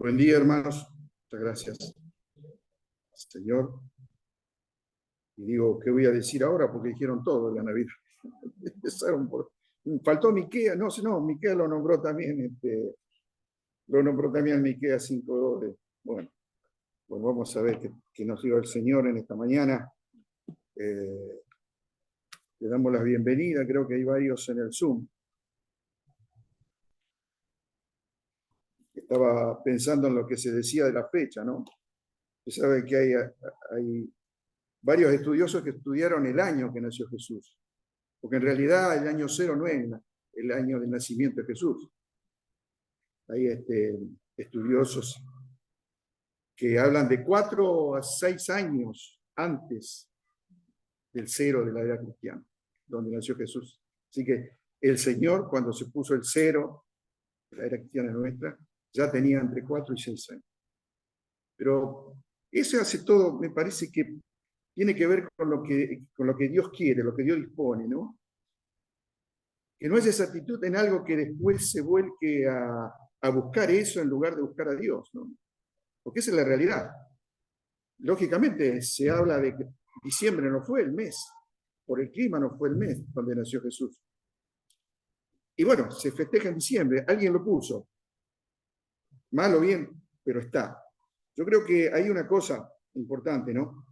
Buen día, hermanos. Muchas gracias, Señor. Y digo, ¿qué voy a decir ahora? Porque dijeron todo en la Navidad. Empezaron por... Faltó Miqueas. No, Miqueas lo nombró también. Lo nombró también Miqueas 5:2. Bueno, pues vamos a ver qué nos dio el Señor en esta mañana. Le damos la bienvenida. Creo que hay varios en el Zoom. Estaba pensando en lo que se decía de la fecha, ¿no? Usted sabe que hay varios estudiosos que estudiaron el año que nació Jesús, porque en realidad el año 0 no es el año del nacimiento de Jesús. Hay estudiosos que hablan de 4 a 6 años antes del 0 de la era cristiana, donde nació Jesús. Así que el Señor, cuando se puso el 0 de la era cristiana nuestra, ya tenía entre 4 y 6 años. Pero eso hace todo, me parece que tiene que ver con lo que Dios quiere, lo que Dios dispone, ¿no? Que no es esa actitud en algo que después se vuelque a buscar eso en lugar de buscar a Dios, ¿no? Porque esa es la realidad. Lógicamente se habla de que diciembre no fue el mes, por el clima no fue el mes donde nació Jesús. Y bueno, se festeja en diciembre, alguien lo puso, mal o bien, pero está. Yo creo que hay una cosa importante, ¿no?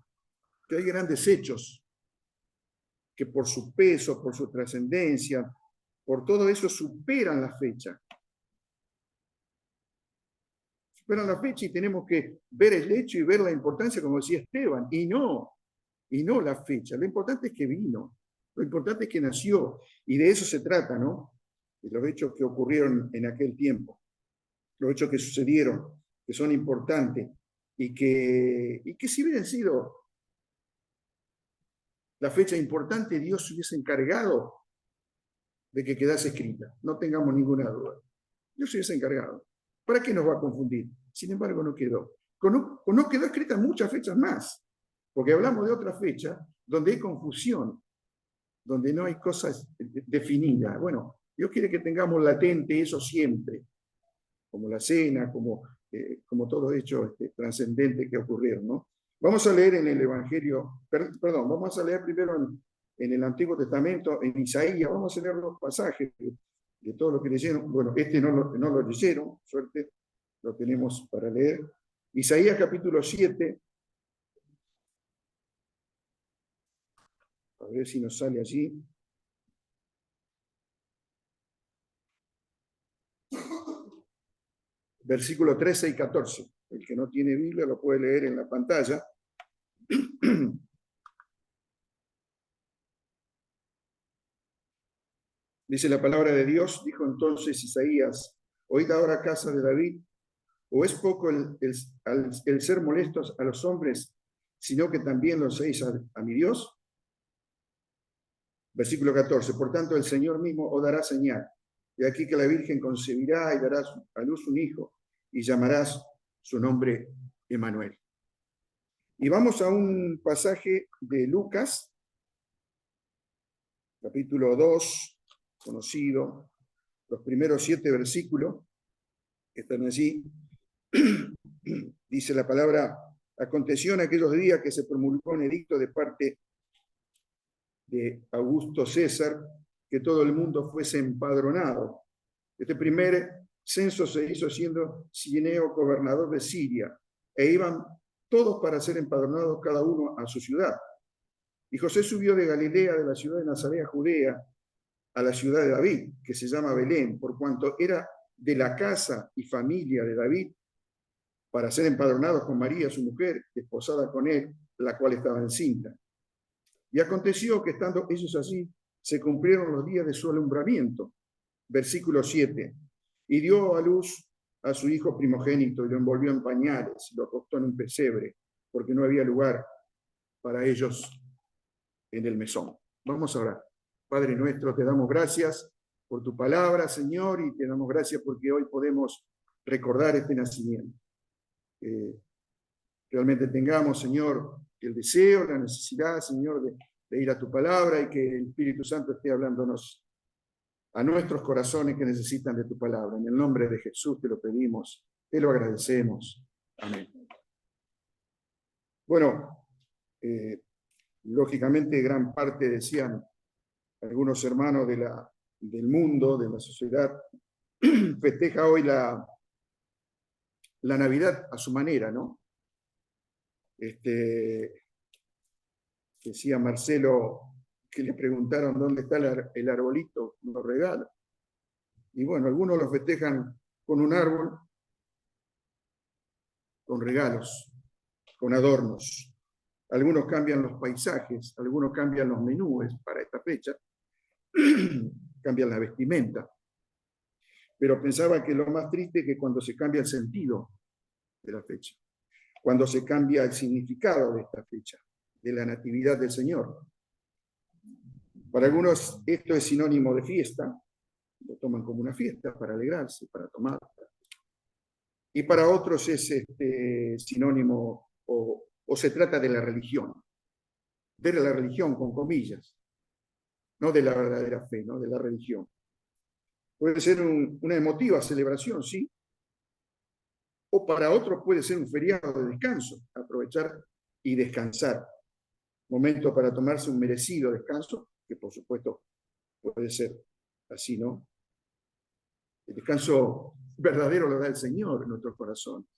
Que hay grandes hechos que por su peso, por su trascendencia, por todo eso superan la fecha. Superan la fecha y tenemos que ver el hecho y ver la importancia, como decía Esteban, y no la fecha. Lo importante es que vino, lo importante es que nació, y de eso se trata, ¿no? De los hechos que ocurrieron en aquel tiempo, los hechos que sucedieron, que son importantes, y que si hubieran sido la fecha importante, Dios se hubiese encargado de que quedase escrita, no tengamos ninguna duda. Dios se hubiese encargado. ¿Para qué nos va a confundir? Sin embargo, no quedó. No quedó escrita muchas fechas más, porque hablamos de otra fecha donde hay confusión, donde no hay cosas definidas. Bueno, Dios quiere que tengamos latente eso siempre, como la cena, como todo hecho trascendente que ocurrieron, ¿no? Vamos a leer en el Evangelio, perdón, vamos a leer primero en el Antiguo Testamento, en Isaías, vamos a leer los pasajes de todo lo que leyeron. Bueno, no lo leyeron, suerte, lo tenemos para leer. Isaías capítulo 7. A ver si nos sale allí. Versículo 13 y 14. El que no tiene Biblia lo puede leer en la pantalla. Dice la palabra de Dios, dijo entonces Isaías: oíd ahora, casa de David, ¿o es poco el ser molestos a los hombres, sino que también lo hacéis a mi Dios? Versículo 14. Por tanto, el Señor mismo os dará señal. Y aquí que la Virgen concebirá y dará a luz un hijo, y llamarás su nombre Emmanuel. Y vamos a un pasaje de Lucas, capítulo 2, conocido, los primeros 7 versículos que están allí. Dice la palabra: aconteció en aquellos días que se promulgó un edicto de parte de Augusto César, que todo el mundo fuese empadronado. Este primer censo se hizo siendo Cirenio gobernador de Siria, e iban todos para ser empadronados cada uno a su ciudad. Y José subió de Galilea, de la ciudad de Nazaret a Judea, a la ciudad de David, que se llama Belén, por cuanto era de la casa y familia de David, para ser empadronados con María, su mujer, desposada con él, la cual estaba encinta. Y aconteció que estando ellos allí, se cumplieron los días de su alumbramiento. Versículo 7. Y dio a luz a su hijo primogénito, y lo envolvió en pañales, y lo acostó en un pesebre, porque no había lugar para ellos en el mesón. Vamos a orar. Padre nuestro, te damos gracias por tu palabra, Señor, y te damos gracias porque hoy podemos recordar este nacimiento. Realmente tengamos, Señor, el deseo, la necesidad, Señor, de ir a tu palabra, y que el Espíritu Santo esté hablándonos a nuestros corazones que necesitan de tu palabra. En el nombre de Jesús te lo pedimos. Te lo agradecemos. Amén. Bueno, lógicamente gran parte, decían algunos hermanos del mundo, de la sociedad, festeja hoy la Navidad a su manera, ¿no? Decía Marcelo que le preguntaron dónde está el arbolito, los regalos. Y bueno, algunos lo festejan con un árbol, con regalos, con adornos. Algunos cambian los paisajes, algunos cambian los menúes para esta fecha, cambian la vestimenta. Pero pensaba que lo más triste es que cuando se cambia el sentido de la fecha, cuando se cambia el significado de esta fecha, de la natividad del Señor. Para algunos esto es sinónimo de fiesta, lo toman como una fiesta para alegrarse, para tomar. Y para otros es sinónimo o se trata de la religión con comillas, no de la verdadera fe, ¿no? De la religión. Puede ser una emotiva celebración, sí, o para otros puede ser un feriado de descanso, aprovechar y descansar. Momento para tomarse un merecido descanso, que por supuesto puede ser así, ¿no? El descanso verdadero lo da el Señor en nuestros corazones.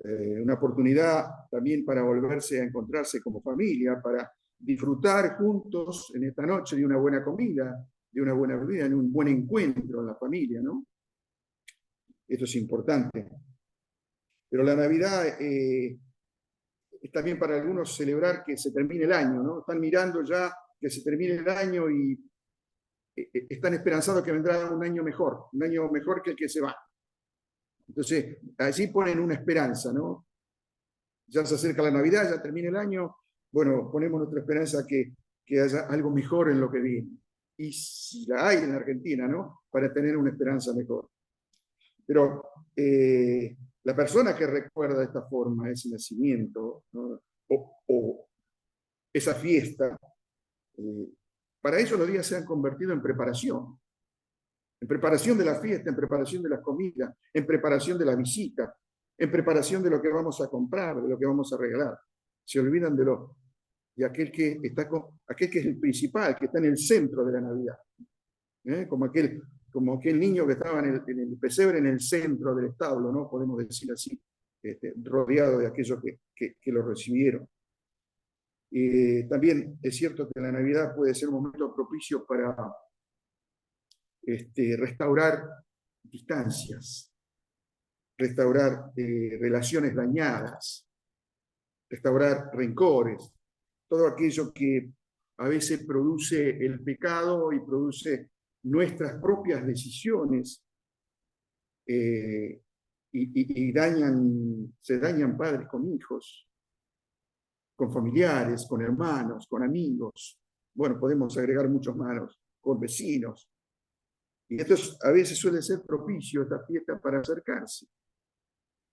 Una oportunidad también para volverse a encontrarse como familia, para disfrutar juntos en esta noche de una buena comida, de una buena bebida, en un buen encuentro en la familia, ¿no? Esto es importante. Pero la Navidad es también para algunos celebrar que se termine el año, ¿no? Están mirando ya que se termine el año y están esperanzados que vendrá un año mejor que el que se va. Entonces, allí ponen una esperanza, ¿no? Ya se acerca la Navidad, ya termina el año, bueno, ponemos nuestra esperanza que haya algo mejor en lo que viene. Y si la hay en Argentina, ¿no? Para tener una esperanza mejor. Pero la persona que recuerda de esta forma ese nacimiento, ¿no? o esa fiesta, para eso los días se han convertido en preparación de la fiesta, en preparación de las comidas, en preparación de la visita, en preparación de lo que vamos a comprar, de lo que vamos a regalar. Se olvidan de aquel que es el principal, que está en el centro de la Navidad. Como aquel niño que estaba en el pesebre, en el centro del establo, ¿no? Podemos decir así, rodeado de aquellos que lo recibieron. También es cierto que la Navidad puede ser un momento propicio para restaurar distancias, restaurar relaciones dañadas, restaurar rencores, todo aquello que a veces produce el pecado y produce nuestras propias decisiones y se dañan padres con hijos, con familiares, con hermanos, con amigos. Bueno, podemos agregar muchos más, con vecinos. Y esto a veces suele ser propicio, esta fiesta, para acercarse.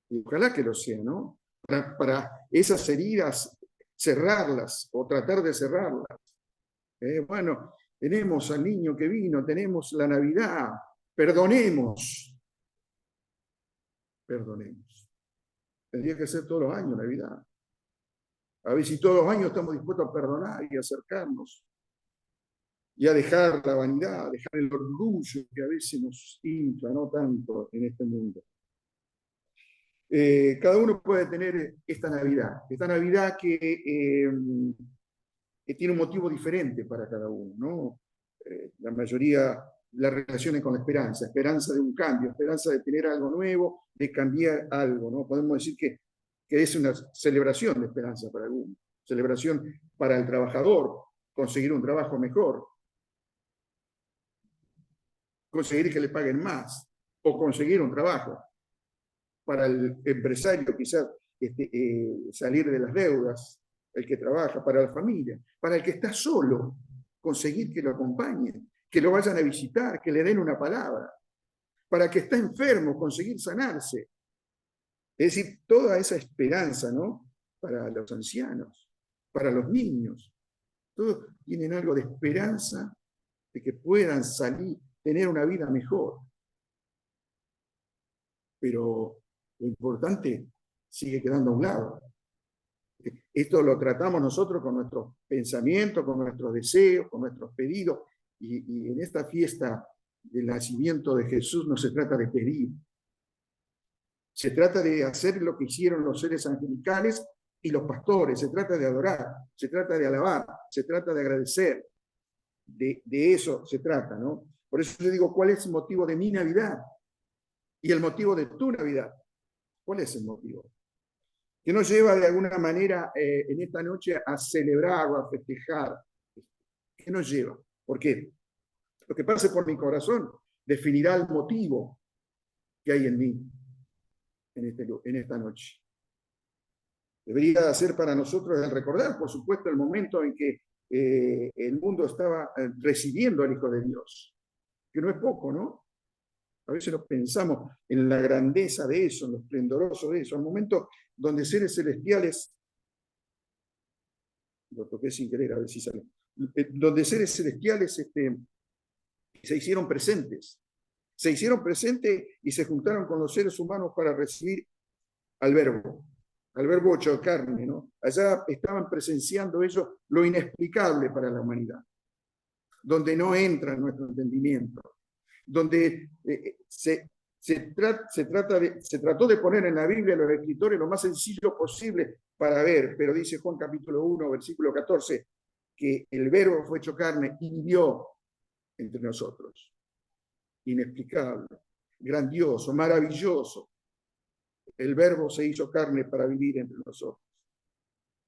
Y ojalá que lo sea, ¿no? Para esas heridas cerrarlas o tratar de cerrarlas. Bueno, tenemos al niño que vino, tenemos la Navidad, perdonemos. Tendría que ser todos los años Navidad. A ver si todos los años estamos dispuestos a perdonar y acercarnos. Y a dejar la vanidad, a dejar el orgullo que a veces nos infla, no tanto en este mundo. Cada uno puede tener esta Navidad que tiene un motivo diferente para cada uno, ¿no? La mayoría la relaciones con la esperanza de un cambio, esperanza de tener algo nuevo, de cambiar algo, ¿no? Podemos decir que es una celebración de esperanza para algunos, celebración para el trabajador, conseguir un trabajo mejor, conseguir que le paguen más, o conseguir un trabajo. Para el empresario quizás salir de las deudas, el que trabaja, para la familia, para el que está solo, conseguir que lo acompañen, que lo vayan a visitar, que le den una palabra, para el que está enfermo, conseguir sanarse. Es decir, toda esa esperanza, ¿no? Para los ancianos, para los niños, todos tienen algo de esperanza de que puedan salir, tener una vida mejor. pero lo importante sigue quedando a un lado. Esto lo tratamos nosotros con nuestros pensamientos, con nuestros deseos, con nuestros pedidos, y en esta fiesta del nacimiento de Jesús no se trata de pedir, se trata de hacer lo que hicieron los seres angelicales y los pastores, se trata de adorar, se trata de alabar, se trata de agradecer, de eso se trata, ¿no? Por eso yo digo, ¿cuál es el motivo de mi Navidad? Y el motivo de tu Navidad. ¿Cuál es el motivo? Que nos lleva de alguna manera en esta noche a celebrar o a festejar. ¿Qué nos lleva? ¿Por qué? Lo que pase por mi corazón definirá el motivo que hay en mí en esta noche. Debería ser para nosotros el recordar, por supuesto, el momento en que el mundo estaba recibiendo al Hijo de Dios, que no es poco, ¿no? A veces nos pensamos en la grandeza de eso, en lo esplendoroso de eso, el momento donde seres celestiales, lo toqué sin querer, a ver si sale, donde seres celestiales se hicieron presentes y se juntaron con los seres humanos para recibir al verbo hecho carne, ¿no? Allá estaban presenciando ellos lo inexplicable para la humanidad, donde no entra en nuestro entendimiento, donde se trató de poner en la Biblia a los escritores lo más sencillo posible para ver, pero dice Juan capítulo 1, versículo 14, que el verbo fue hecho carne y vivió entre nosotros. Inexplicable, grandioso, maravilloso. El verbo se hizo carne para vivir entre nosotros.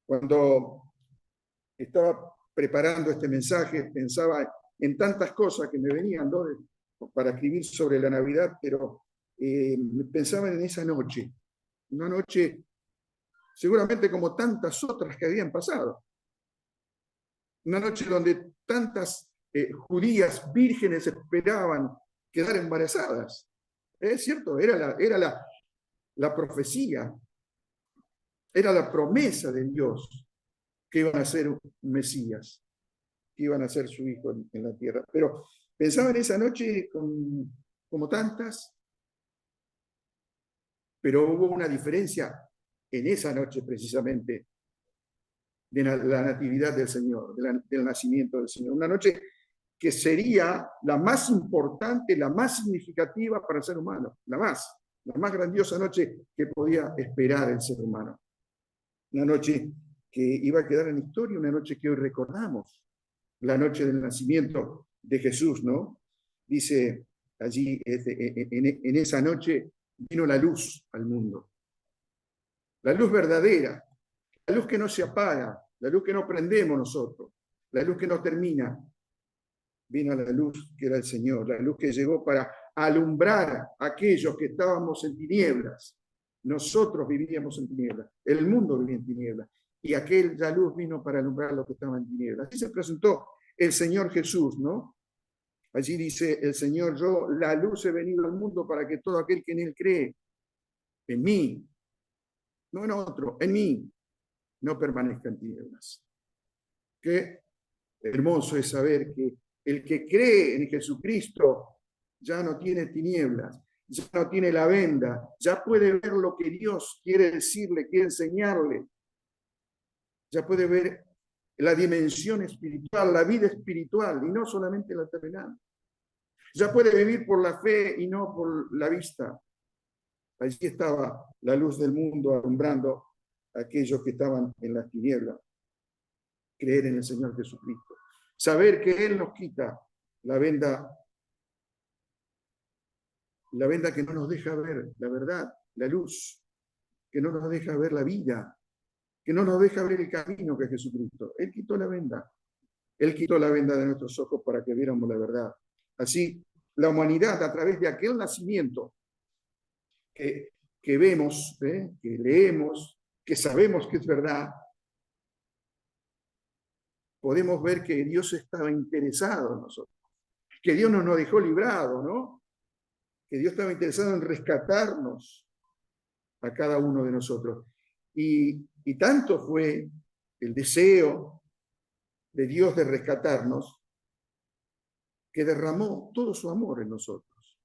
Cuando estaba preparando este mensaje, pensaba en tantas cosas que me venían, ¿no?, para escribir sobre la Navidad, pero pensaba en esa noche, una noche seguramente como tantas otras que habían pasado, una noche donde tantas judías vírgenes esperaban quedar embarazadas. Es cierto, era la profecía, era la promesa de Dios que iban a ser un Mesías, que iban a ser su hijo en la tierra. Pero pensaba en esa noche como tantas, pero hubo una diferencia en esa noche precisamente de la natividad del Señor, del nacimiento del Señor. Una noche que sería la más importante, la más significativa para el ser humano, la más grandiosa noche que podía esperar el ser humano. Una noche que iba a quedar en historia, una noche que hoy recordamos, la noche del nacimiento de Jesús, ¿no? Dice allí, en esa noche vino la luz al mundo. La luz verdadera, la luz que no se apaga, la luz que no prendemos nosotros, la luz que no termina. Vino la luz que era el Señor, la luz que llegó para alumbrar a aquellos que estábamos en tinieblas. Nosotros vivíamos en tinieblas, el mundo vivía en tinieblas, y aquella luz vino para alumbrar a los que estaban en tinieblas. Así se presentó el Señor Jesús, ¿no? Allí dice el Señor: yo, la luz, he venido al mundo para que todo aquel que en él cree, en mí, no en otro, en mí, no permanezca en tinieblas. Qué hermoso es saber que el que cree en Jesucristo ya no tiene tinieblas, ya no tiene la venda, ya puede ver lo que Dios quiere decirle, quiere enseñarle, ya puede ver la dimensión espiritual, la vida espiritual, y no solamente la terrenal. Ya puede vivir por la fe y no por la vista. Allí estaba la luz del mundo alumbrando a aquellos que estaban en las tinieblas. Creer en el Señor Jesucristo. Saber que Él nos quita la venda que no nos deja ver la verdad, la luz, que no nos deja ver la vida, que no nos deja ver el camino que es Jesucristo. Él quitó la venda. Él quitó la venda de nuestros ojos para que viéramos la verdad. Así, la humanidad, a través de aquel nacimiento que vemos, que leemos, que sabemos que es verdad, podemos ver que Dios estaba interesado en nosotros, que Dios no nos dejó librados, ¿no? Que Dios estaba interesado en rescatarnos a cada uno de nosotros. Y tanto fue el deseo de Dios de rescatarnos, que derramó todo su amor en nosotros.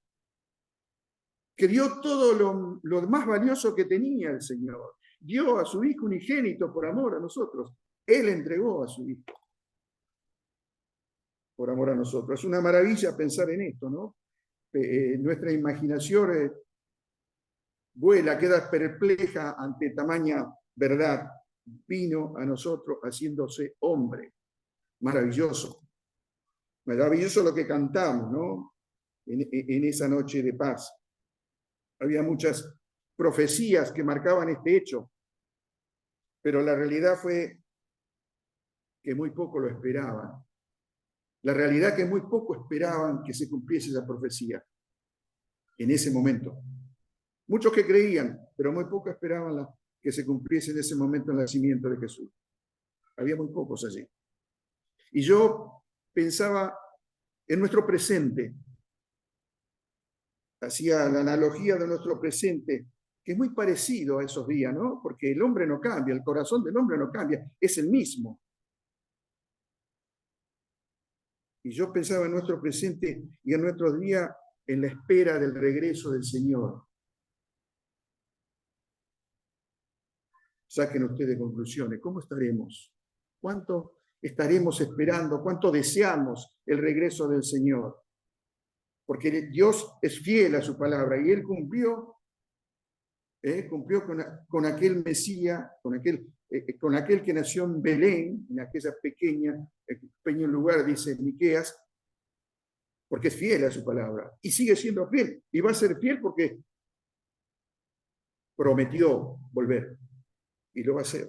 que dio todo lo más valioso que tenía el Señor. Dio a su Hijo unigénito por amor a nosotros. Él entregó a su Hijo por amor a nosotros. Es una maravilla pensar en esto, ¿no? Nuestra imaginación vuela, queda perpleja ante tamaña verdad. Vino a nosotros haciéndose hombre. Maravilloso. Maravilloso lo que cantamos, ¿no? En esa noche de paz. Había muchas profecías que marcaban este hecho, pero la realidad fue que muy poco lo esperaban. La realidad que muy poco esperaban que se cumpliese esa profecía en ese momento. Muchos que creían, pero muy poco esperaban que se cumpliese en ese momento el nacimiento de Jesús. Había muy pocos allí. Y yo pensaba en nuestro presente, hacía la analogía de nuestro presente, que es muy parecido a esos días, ¿no? Porque el hombre no cambia, el corazón del hombre no cambia, es el mismo. Y yo pensaba en nuestro presente y en nuestros días en la espera del regreso del Señor. Saquen ustedes conclusiones. ¿Cómo estaremos? ¿Cuánto estaremos esperando? ¿Cuánto deseamos el regreso del Señor? Porque Dios es fiel a su palabra y Él cumplió con aquel Mesías, con aquel que nació en Belén, en aquella pequeño lugar, dice Miqueas, porque es fiel a su palabra y sigue siendo fiel y va a ser fiel porque prometió volver y lo va a hacer.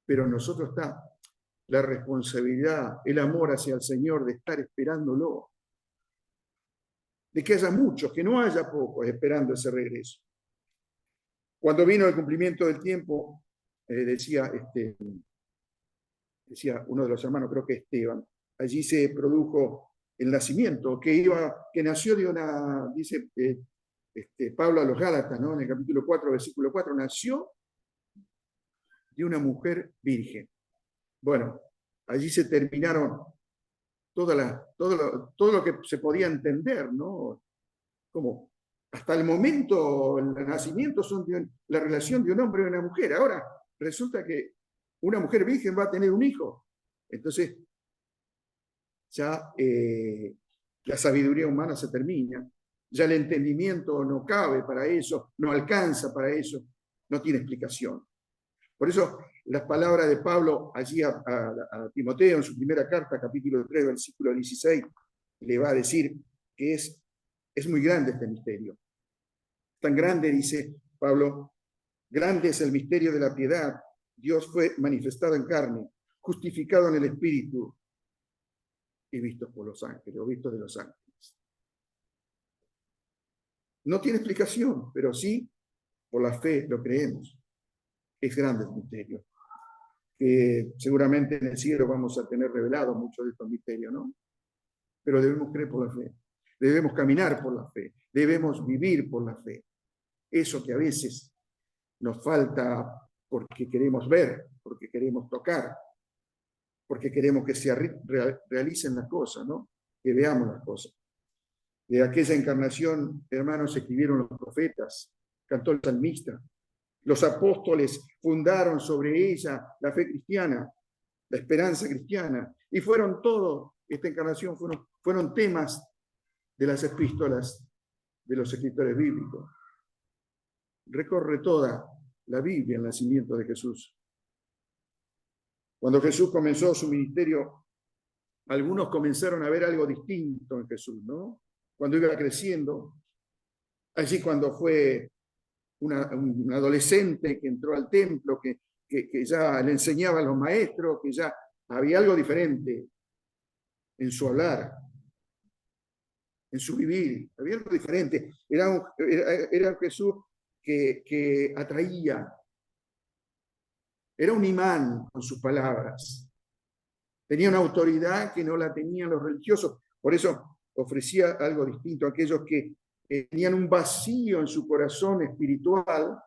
Pero nosotros está la responsabilidad, el amor hacia el Señor de estar esperándolo, de que haya muchos, que no haya pocos esperando ese regreso. Cuando vino el cumplimiento del tiempo, decía uno de los hermanos, creo que Esteban, allí se produjo el nacimiento, que nació de una, dice Pablo a los Gálatas, ¿no? En el capítulo 4, versículo 4, nació de una mujer virgen. Bueno, allí se terminaron todo lo que se podía entender, ¿no? Como hasta el momento, el nacimiento son la relación de un hombre y una mujer. Ahora resulta que una mujer virgen va a tener un hijo. Entonces, ya la sabiduría humana se termina. Ya el entendimiento no cabe para eso, no alcanza para eso, no tiene explicación. Por eso las palabras de Pablo allí a Timoteo en su primera carta, capítulo 3, versículo 16, le va a decir que es muy grande este misterio. Tan grande, dice Pablo, grande es el misterio de la piedad. Dios fue manifestado en carne, justificado en el Espíritu y visto por los ángeles, o visto de los ángeles. No tiene explicación, pero sí, por la fe lo creemos. Es grande el misterio. Que seguramente en el cielo vamos a tener revelado muchos de estos misterios, ¿no? Pero debemos creer por la fe. Debemos caminar por la fe. Debemos vivir por la fe. Eso que a veces nos falta porque queremos ver, porque queremos tocar, porque queremos que se realicen las cosas, ¿no? Que veamos las cosas. De aquella encarnación, hermanos, escribieron los profetas, cantó el salmista. Los apóstoles fundaron sobre ella la fe cristiana, la esperanza cristiana, y fueron todo, esta encarnación fueron temas de las epístolas de los escritores bíblicos. Recorre toda la Biblia el nacimiento de Jesús. Cuando Jesús comenzó su ministerio, algunos comenzaron a ver algo distinto en Jesús, ¿no? Cuando iba creciendo, allí cuando fue un adolescente que entró al templo, que ya le enseñaba a los maestros, que ya había algo diferente en su hablar, en su vivir, había algo diferente. Era Jesús que atraía, era un imán con sus palabras, tenía una autoridad que no la tenían los religiosos, por eso ofrecía algo distinto a aquellos que tenían un vacío en su corazón espiritual,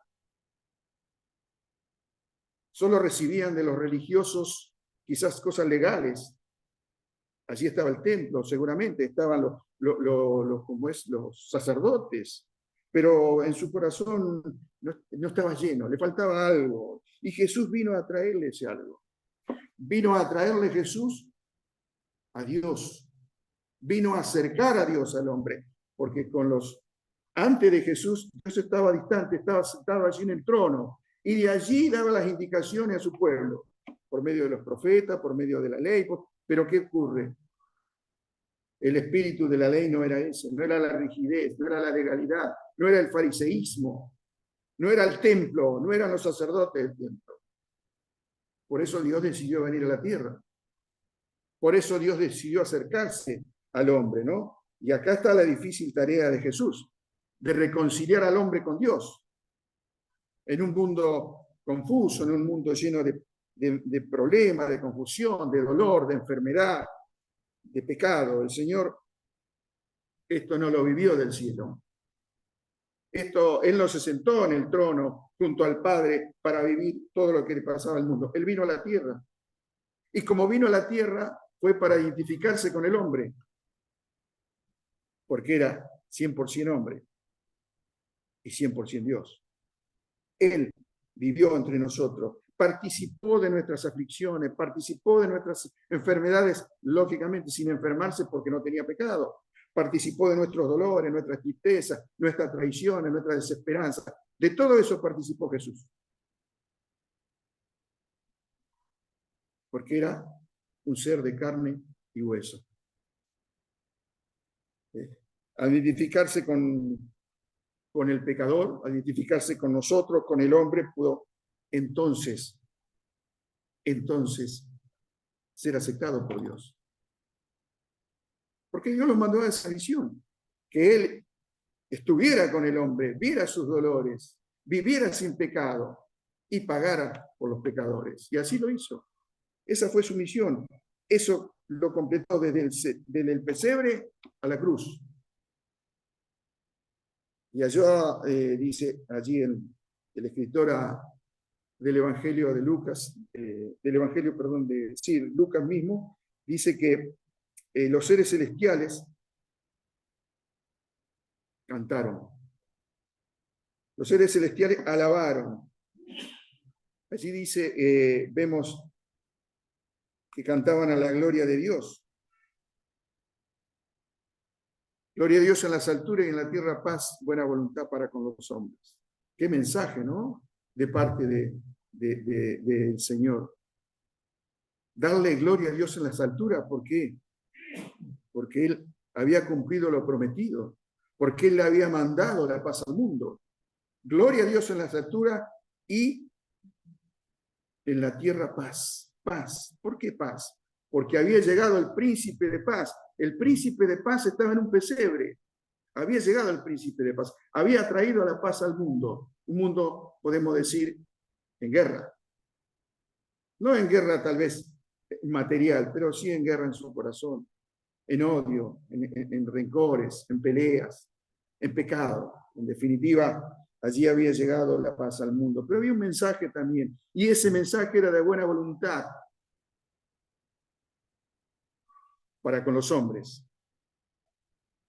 solo recibían de los religiosos quizás cosas legales. Allí estaba el templo, seguramente estaban los sacerdotes, pero en su corazón no estaba lleno, le faltaba algo. Y Jesús vino a traerle ese algo. Vino a traerle Jesús a Dios. Vino a acercar a Dios al hombre, porque antes de Jesús, Dios estaba distante, estaba sentado allí en el trono, y de allí daba las indicaciones a su pueblo, por medio de los profetas, por medio de la ley. Pero ¿qué ocurre? El espíritu de la ley no era ese, no era la rigidez, no era la legalidad, no era el fariseísmo, no era el templo, no eran los sacerdotes del templo. Por eso Dios decidió venir a la tierra. Por eso Dios decidió acercarse al hombre, ¿no? Y acá está la difícil tarea de Jesús, de reconciliar al hombre con Dios. En un mundo confuso, en un mundo lleno de problemas, de confusión, de dolor, de enfermedad, de pecado. El Señor esto no lo vivió del cielo. Él no se sentó en el trono junto al Padre para vivir todo lo que le pasaba al mundo. Él vino a la tierra. Y como vino a la tierra, fue para identificarse con el hombre, porque era 100% hombre y 100% Dios. Él vivió entre nosotros, participó de nuestras aflicciones, participó de nuestras enfermedades, lógicamente sin enfermarse porque no tenía pecado. Participó de nuestros dolores, nuestras tristezas, nuestras traiciones, nuestra desesperanza. De todo eso participó Jesús. Porque era un ser de carne y hueso. Al identificarse con el pecador, al identificarse con nosotros, con el hombre, pudo entonces ser aceptado por Dios. Porque Dios lo mandó a esa visión, que Él estuviera con el hombre, viera sus dolores, viviera sin pecado y pagara por los pecadores. Y así lo hizo. Esa fue su misión. Eso lo completó desde el pesebre a la cruz. Y allá dice allí el escritor del Evangelio de Lucas, Lucas mismo, dice que los seres celestiales cantaron. Los seres celestiales alabaron. Allí dice, vemos que cantaban a la gloria de Dios. Gloria a Dios en las alturas y en la tierra paz, buena voluntad para con los hombres. Qué mensaje, ¿no? De parte del Señor. Darle gloria a Dios en las alturas, ¿por qué? Porque Él había cumplido lo prometido, porque Él le había mandado la paz al mundo. Gloria a Dios en las alturas y en la tierra paz. Paz. ¿Por qué paz? Porque había llegado el príncipe de paz. El príncipe de paz estaba en un pesebre. Había llegado el príncipe de paz. Había traído la paz al mundo. Un mundo, podemos decir, en guerra. No en guerra tal vez material, pero sí en guerra en su corazón, en odio, en rencores, en peleas, en pecado. En definitiva, allí había llegado la paz al mundo. Pero había un mensaje también, y ese mensaje era de buena voluntad para con los hombres.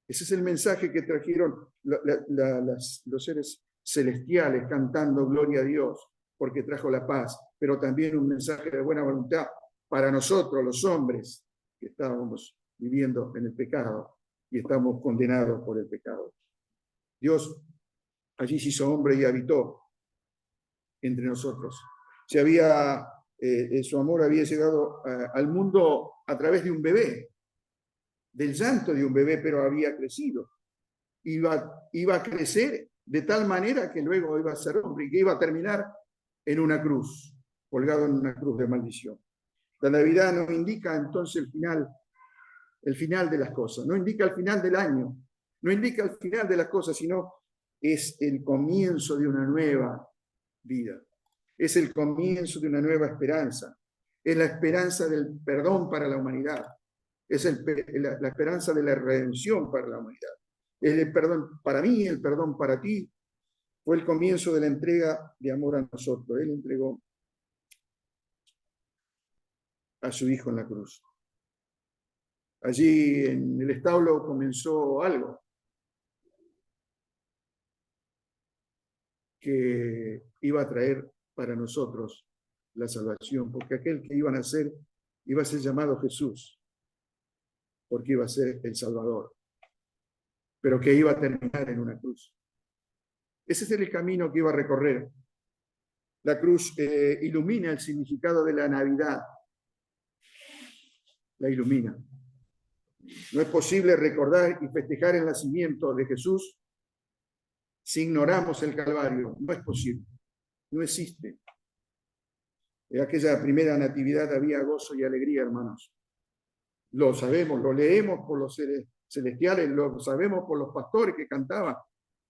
Ese es el mensaje que trajeron los seres celestiales cantando gloria a Dios, porque trajo la paz, pero también un mensaje de buena voluntad para nosotros, los hombres, que estábamos viviendo en el pecado y estamos condenados por el pecado. Dios allí se hizo hombre y habitó entre nosotros. Su amor había llegado al mundo a través de un bebé, del llanto de un bebé, pero había crecido. Iba a crecer de tal manera que luego iba a ser hombre y que iba a terminar en una cruz, colgado en una cruz de maldición. La Navidad nos indica entonces el final de las cosas, no indica el final del año, no indica el final de las cosas, sino es el comienzo de una nueva vida. Es el comienzo de una nueva esperanza. Es la esperanza del perdón para la humanidad. Es la esperanza de la redención para la humanidad. Es el perdón para mí, el perdón para ti. Fue el comienzo de la entrega de amor a nosotros. Él entregó a su Hijo en la cruz. Allí en el establo comenzó algo que iba a traer para nosotros la salvación, porque aquel que iba a nacer iba a ser llamado Jesús, porque iba a ser el Salvador, pero que iba a terminar en una cruz. Ese es el camino que iba a recorrer. La cruz ilumina el significado de la Navidad, la ilumina. No es posible recordar y festejar el nacimiento de Jesús si ignoramos el Calvario. No es posible, no existe. En aquella primera natividad había gozo y alegría, hermanos. Lo sabemos, lo leemos por los seres celestiales, lo sabemos por los pastores que cantaban.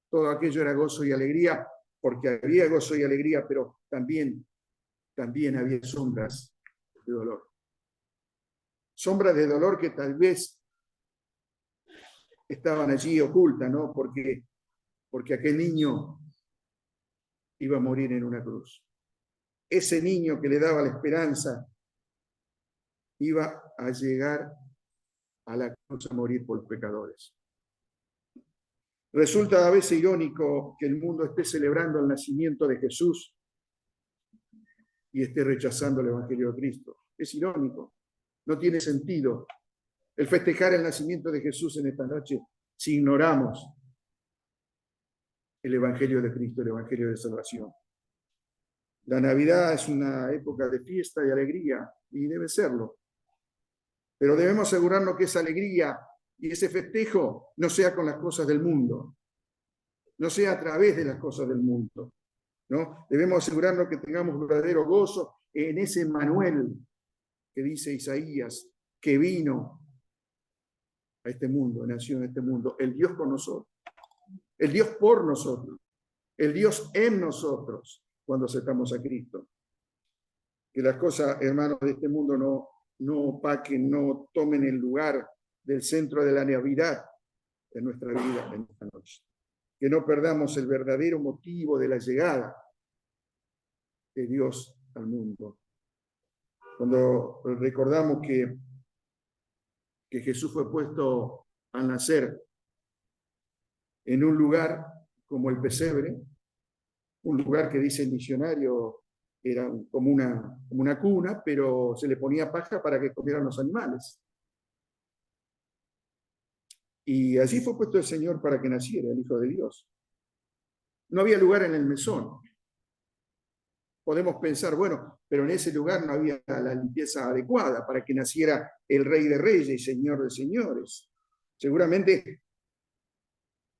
Todo aquello era gozo y alegría, porque había gozo y alegría, pero también había sombras de dolor. Sombras de dolor que tal vez estaban allí ocultas, ¿no? Porque aquel niño iba a morir en una cruz. Ese niño que le daba la esperanza iba a llegar a la cruz a morir por los pecadores. Resulta a veces irónico que el mundo esté celebrando el nacimiento de Jesús y esté rechazando el Evangelio de Cristo. Es irónico, no tiene sentido el festejar el nacimiento de Jesús en esta noche si ignoramos el Evangelio de Cristo, el Evangelio de salvación. La Navidad es una época de fiesta y alegría, y debe serlo. Pero debemos asegurarnos que esa alegría y ese festejo no sea con las cosas del mundo, no sea a través de las cosas del mundo, ¿no? Debemos asegurarnos que tengamos verdadero gozo en ese Manuel que dice Isaías, que vino a este mundo, nació en este mundo, el Dios con nosotros, el Dios por nosotros, el Dios en nosotros, cuando aceptamos a Cristo. Que las cosas, hermanos, de este mundo no opaquen, no tomen el lugar del centro de la Navidad en nuestra vida en esta noche. Que no perdamos el verdadero motivo de la llegada de Dios al mundo. Cuando recordamos que Jesús fue puesto al nacer en un lugar como el pesebre, un lugar que dice el diccionario era como una cuna, pero se le ponía paja para que comieran los animales. Y allí fue puesto el Señor para que naciera el Hijo de Dios. No había lugar en el mesón. Podemos pensar, bueno, pero en ese lugar no había la limpieza adecuada para que naciera el Rey de Reyes y Señor de Señores. Seguramente,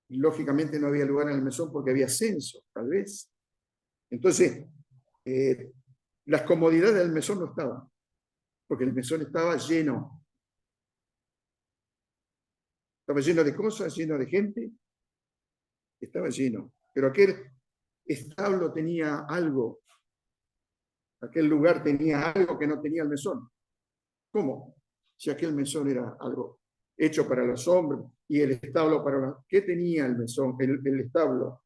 lógicamente no había lugar en el mesón porque había censo, tal vez. Entonces, las comodidades del mesón no estaban, porque el mesón estaba lleno. Estaba lleno de cosas, lleno de gente. Estaba lleno. Pero aquel establo tenía algo. Aquel lugar tenía algo que no tenía el mesón. ¿Cómo? Si aquel mesón era algo hecho para los hombres y el establo para los... ¿Qué tenía el mesón, el establo?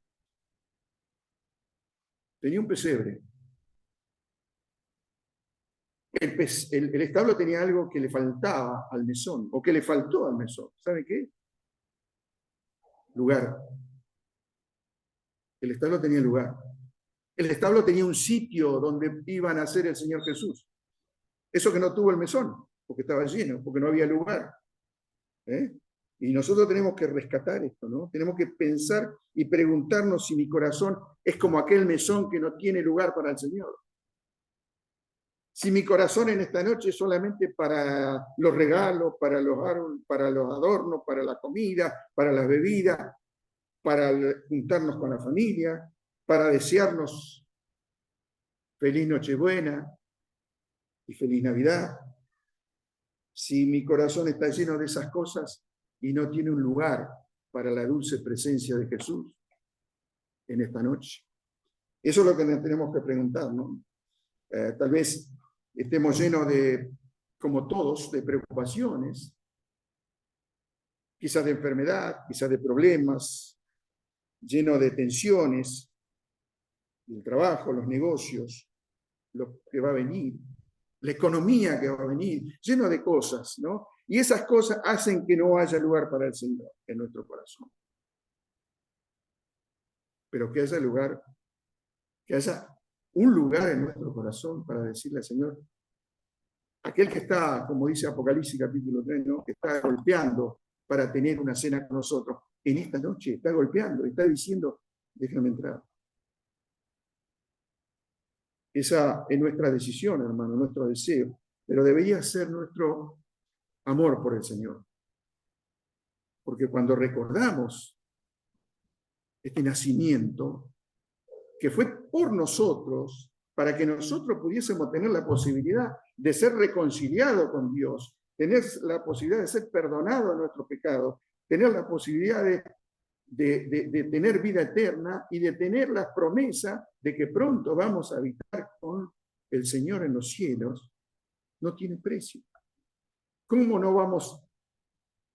Tenía un pesebre. El establo tenía algo que le faltaba al mesón, o que le faltó al mesón. ¿Sabe qué? Lugar. El establo tenía lugar. El establo tenía un sitio donde iba a nacer el Señor Jesús. Eso que no tuvo el mesón, porque estaba lleno, porque no había lugar. Y nosotros tenemos que rescatar esto, ¿no? Tenemos que pensar y preguntarnos si mi corazón es como aquel mesón que no tiene lugar para el Señor. Si mi corazón en esta noche es solamente para los regalos, para los adornos, para la comida, para las bebidas, para juntarnos con la familia, para desearnos feliz Nochebuena y feliz Navidad. Si mi corazón está lleno de esas cosas y no tiene un lugar para la dulce presencia de Jesús en esta noche. Eso es lo que nos tenemos que preguntar, ¿no? Tal vez estemos llenos de, como todos, de preocupaciones, quizás de enfermedad, quizás de problemas, lleno de tensiones, el trabajo, los negocios, lo que va a venir, la economía que va a venir, lleno de cosas, ¿no? Y esas cosas hacen que no haya lugar para el Señor en nuestro corazón. Pero que haya lugar, que haya un lugar en nuestro corazón para decirle al Señor, aquel que está, como dice Apocalipsis capítulo 3, ¿no? Que está golpeando para tener una cena con nosotros, en esta noche está golpeando, está diciendo, déjame entrar. Esa es nuestra decisión, hermano, nuestro deseo, pero debería ser nuestro amor por el Señor. Porque cuando recordamos este nacimiento, que fue por nosotros, para que nosotros pudiésemos tener la posibilidad de ser reconciliados con Dios, tener la posibilidad de ser perdonados de nuestros pecados, tener la posibilidad de tener vida eterna y de tener la promesa de que pronto vamos a habitar con el Señor en los cielos, no tiene precio. ¿Cómo no vamos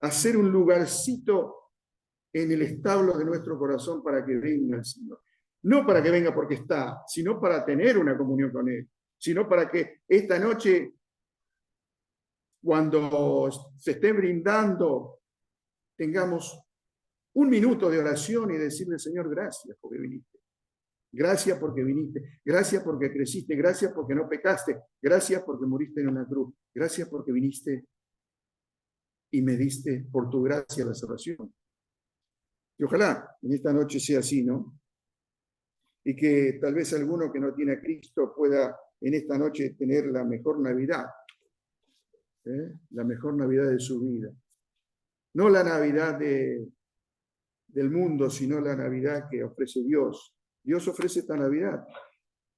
a hacer un lugarcito en el establo de nuestro corazón para que venga el Señor? No para que venga porque está, sino para tener una comunión con Él, sino para que esta noche, cuando se esté brindando, tengamos un minuto de oración y decirle, Señor, gracias porque viniste. Gracias porque viniste. Gracias porque creciste. Gracias porque no pecaste. Gracias porque moriste en una cruz. Gracias porque viniste y me diste por tu gracia la salvación. Y ojalá en esta noche sea así, ¿no? Y que tal vez alguno que no tiene a Cristo pueda en esta noche tener la mejor Navidad, la mejor Navidad de su vida. No la Navidad del mundo, sino la Navidad que ofrece Dios. Dios ofrece esta Navidad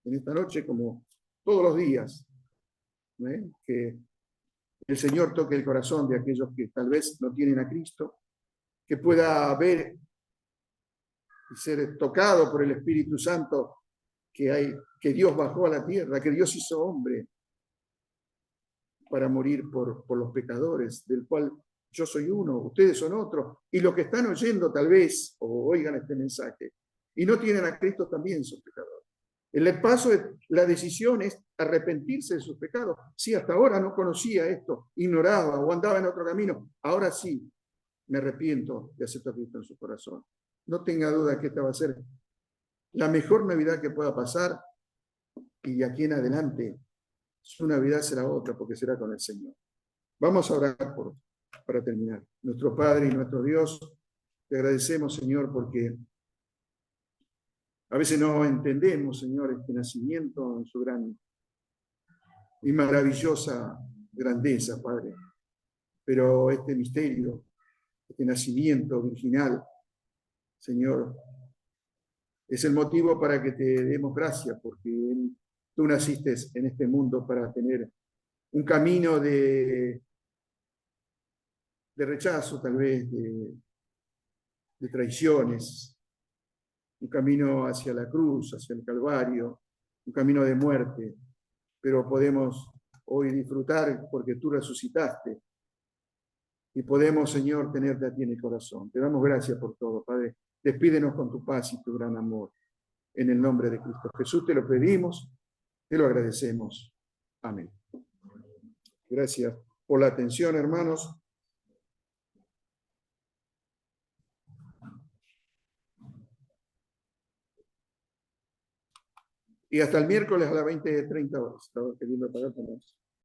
en esta noche como todos los días, que el Señor toque el corazón de aquellos que tal vez no tienen a Cristo, que pueda ver y ser tocado por el Espíritu Santo que Dios bajó a la tierra, que Dios hizo hombre para morir por los pecadores, del cual yo soy uno, ustedes son otros, y los que están oyendo tal vez, o oigan este mensaje, y no tienen a Cristo también son pecadores. El paso, la decisión es arrepentirse de sus pecados. Si hasta ahora no conocía esto, ignoraba o andaba en otro camino, ahora sí me arrepiento de aceptar a Cristo en su corazón. No tenga duda que esta va a ser la mejor Navidad que pueda pasar, y de aquí en adelante su Navidad será otra porque será con el Señor. Vamos a orar para terminar. Nuestro Padre y nuestro Dios, te agradecemos, Señor, porque a veces no entendemos, Señor, este nacimiento en su gran y maravillosa grandeza, Padre. Pero este misterio, este nacimiento virginal, Señor, es el motivo para que te demos gracias, porque tú naciste en este mundo para tener un camino de rechazo, tal vez, de traiciones, un camino hacia la cruz, hacia el Calvario, un camino de muerte, pero podemos hoy disfrutar porque tú resucitaste y podemos, Señor, tenerte a ti en el corazón. Te damos gracias por todo, Padre. Despídenos con tu paz y tu gran amor. En el nombre de Cristo Jesús te lo pedimos, te lo agradecemos. Amén. Gracias por la atención, hermanos. Y hasta el miércoles a las 20:30 horas. Estaba queriendo pagar por más.